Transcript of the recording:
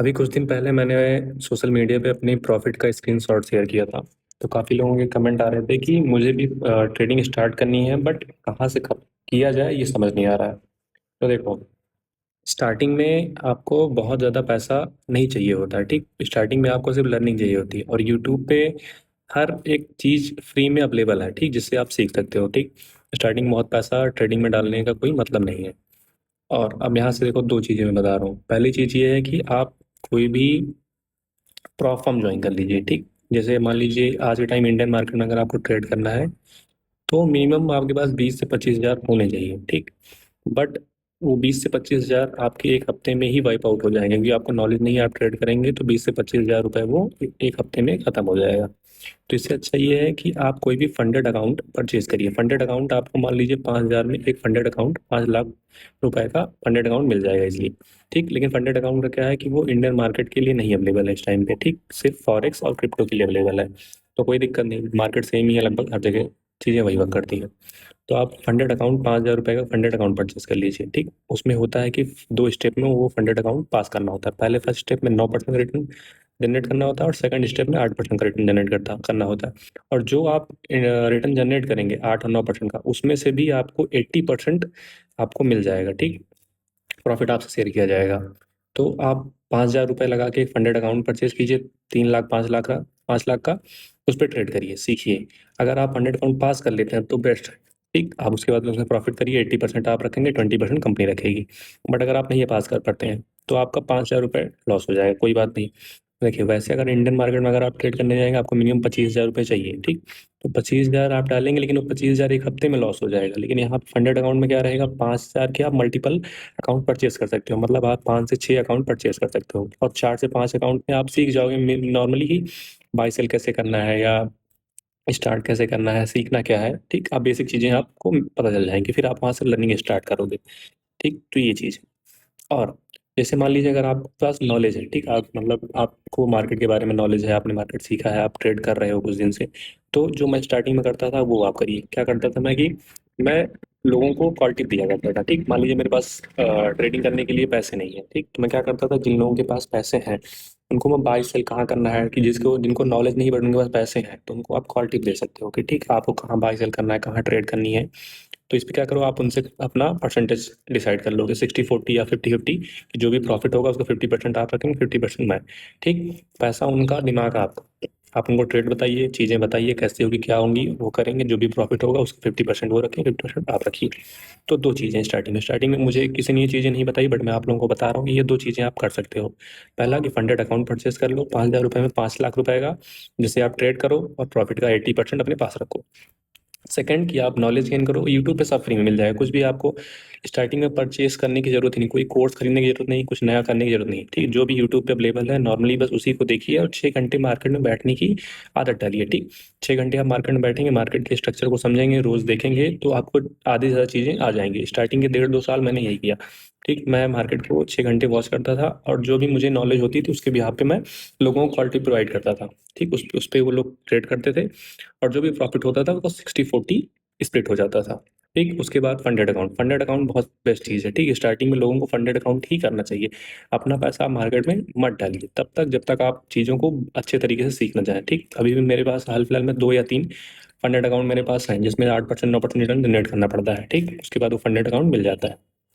अभी कुछ दिन पहले मैंने सोशल मीडिया पे अपनी प्रॉफिट का स्क्रीनशॉट शेयर किया था। तो काफ़ी लोगों के कमेंट आ रहे थे कि मुझे भी ट्रेडिंग स्टार्ट करनी है, बट कहाँ से किया जाए ये समझ नहीं आ रहा है। तो देखो, स्टार्टिंग में आपको बहुत ज़्यादा पैसा नहीं चाहिए होता है। ठीक, स्टार्टिंग में आपको सिर्फ लर्निंग चाहिए होती है, और यूट्यूब पे हर एक चीज़ फ्री में अवेलेबल है, ठीक, जिससे आप सीख सकते हो। ठीक, स्टार्टिंग में बहुत पैसा ट्रेडिंग में डालने का कोई मतलब नहीं है। और अब यहाँ से देखो, दो चीज़ें मैं बता रहा हूँ। पहली चीज़ ये है कि आप कोई भी प्रॉप फर्म ज्वाइन कर लीजिए। ठीक, जैसे मान लीजिए आज के टाइम इंडियन मार्केट में अगर आपको ट्रेड करना है तो मिनिमम आपके पास 20 से 25 हज़ार होने चाहिए। ठीक, बट वो 20 से 25 हज़ार आपके एक हफ्ते में ही वाइप आउट हो जाएंगे, क्योंकि आपको नॉलेज नहीं है, आप ट्रेड करेंगे तो 20 से 25 हज़ार रुपये वो एक हफ्ते में ख़त्म हो जाएगा। तो इससे अच्छा ये है कि आप कोई भी फंडेड अकाउंट परचेज करिए। फंडेड अकाउंट आपको मान लीजिए 5 हज़ार में एक फंडेड अकाउंट, 5 लाख रुपए का फंडेड अकाउंट मिल जाएगा इसलिए। ठीक, लेकिन फंडेड अकाउंट का क्या है कि वो इंडियन मार्केट के लिए नहीं अवेलेबल है इस टाइम पे। ठीक, सिर्फ फॉरेक्स और क्रिप्टो के लिए अवेलेबल है। तो कोई दिक्कत नहीं, मार्केट सेम ही है लगभग हर जगह, चीज़ें वही वर्क करती हैं। तो आप फंडेड अकाउंट 5 हज़ार रुपये का फंडेड अकाउंट परचेस कर लीजिए। ठीक, उसमें होता है कि दो स्टेप में वो फंडेड अकाउंट पास करना होता है। पहले फर्स्ट स्टेप में 9% रिटर्न जनरेट करना होता है, और सेकंड स्टेप में 8% का रिटर्न जनरेट करना होता है। और जो आप रिटर्न जनरेट करेंगे 8 और 9% का, उसमें से भी आपको 80% आपको मिल जाएगा। ठीक, प्रॉफिट आपसे शेयर किया जाएगा। तो आप 5 हज़ार रुपये लगा के एक फंडेड अकाउंट परचेज कीजिए, 3 लाख 5 लाख का, 5 लाख का। उस पर ट्रेड करिए, सीखिए। अगर आप फंडेड अकाउंट पास कर लेते हैं तो बेस्ट है। ठीक, आप उसके बाद उसमें प्रॉफिट करिए, 80% आप रखेंगे, 20% कंपनी रखेगी। बट अगर आप नहीं पास कर पाते हैं तो आपका 5 हज़ार रुपये लॉस हो जाएगा, कोई बात नहीं। देखिए, वैसे अगर इंडियन मार्केट में अगर आप ट्रेड करने जाएंगे आपको मिनिमम 25 हज़ार रुपये चाहिए। ठीक, तो 25 हज़ार आप डालेंगे, लेकिन वो 25 हज़ार एक हफ्ते में लॉस हो जाएगा। लेकिन यहाँ फंडेड अकाउंट में क्या रहेगा, 5 हज़ार के आप मल्टीपल अकाउंट परचेज कर सकते हो। मतलब आप 5 से 6 अकाउंट परचेज कर सकते हो, और 4 से 5 अकाउंट में आप सीख जाओगे नॉर्मली ही बाई सेल कैसे करना है, या स्टार्ट कैसे करना है, सीखना क्या है। ठीक, आप बेसिक चीज़ें आपको पता चल जाएंगी, फिर आप वहाँ से लर्निंग स्टार्ट करोगे। ठीक, तो ये चीज़। और जैसे मान लीजिए अगर आपके पास नॉलेज है, ठीक, आप मतलब आपको मार्केट के बारे में नॉलेज है, आपने मार्केट सीखा है, आप ट्रेड कर रहे हो कुछ दिन से, तो जो मैं स्टार्टिंग में करता था वो आप करिए। क्या करता था मैं कि मैं लोगों को कॉल टिप दिया करता था। ठीक, मान लीजिए मेरे पास ट्रेडिंग करने के लिए पैसे नहीं है, ठीक, तो मैं क्या करता था, जिन लोगों के पास पैसे हैं उनको मैं बाई सेल कहाँ करना है, कि जिसको जिनको नॉलेज नहीं बट उनके पास पैसे हैं, तो उनको आप कॉल टिप दे सकते हो कि ठीक, आपको कहाँ बाई सेल करना है, कहाँ ट्रेड करनी है। तो इस पे क्या करो, आप उनसे अपना परसेंटेज डिसाइड कर लो कि 60-40 या 50-50, कि जो भी प्रॉफिट होगा उसका 50% आप रखेंगे, 50% मैं। ठीक, पैसा उनका, दिमाग आपका। आप उनको ट्रेड बताइए, चीज़ें बताइए कैसे होगी, क्या होंगी, वो करेंगे। जो भी प्रॉफिट होगा उसका 50% वो रखें, 50% आप रखिए। तो दो चीज़ें स्टार्टिंग में मुझे किसी ने ये चीज़ें नहीं बताई, बट मैं आप लोगों को बता रहा हूँ, ये दो चीज़ें आप कर सकते हो। पहला कि फंडेड अकाउंट परचेस कर लो 5 हज़ार रुपये में, 5 लाख रुपए का, जिससे आप ट्रेड करो और प्रॉफिट का 80% अपने पास रखो। सेकंड कि आप नॉलेज गेन करो, यूट्यूब पे सब फ्री में मिल जाएगा। कुछ भी आपको स्टार्टिंग में परचेस करने की जरूरत ही नहीं, कोई कोर्स खरीदने की जरूरत नहीं, कुछ नया करने की जरूरत नहीं। ठीक, जो भी यूट्यूब पे अवेलेबल है नॉर्मली बस उसी को देखिए, और 6 घंटे मार्केट में बैठने की आदत डालिए। ठीक, 6 घंटे आप मार्केट में बैठेंगे, मार्केट के स्ट्रक्चर को समझेंगे, रोज देखेंगे, तो आपको आधी से ज़्यादा चीज़ें आ जाएंगी। स्टार्टिंग के 1.5-2 साल मैंने यही किया। ठीक, मैं मार्केट को 6 घंटे वॉच करता था, और जो भी मुझे नॉलेज होती थी उसके बिहाफ पे मैं लोगों को क्वालिटी प्रोवाइड करता था। ठीक, उस पे वो लोग ट्रेड करते थे, और जो भी प्रॉफिट होता था वो 60-40 स्प्लिट हो जाता था। ठीक, उसके बाद फंडेड अकाउंट बहुत बेस्ट चीज़ है। ठीक, स्टार्टिंग में लोगों को फंडेड अकाउंट ही करना चाहिए। अपना पैसा आप मार्केट में मत डालिए तब तक जब तक आप चीज़ों को अच्छे तरीके से सीख ना जाए। ठीक, अभी भी मेरे पास हाल फिलहाल में 2 या 3 फंडेड अकाउंट मेरे पास हैं, जिसमें 8% 9% रिटर्न जनरेट करना पड़ता है। ठीक, उसके बाद वो फंडेड अकाउंट मिल जाता है।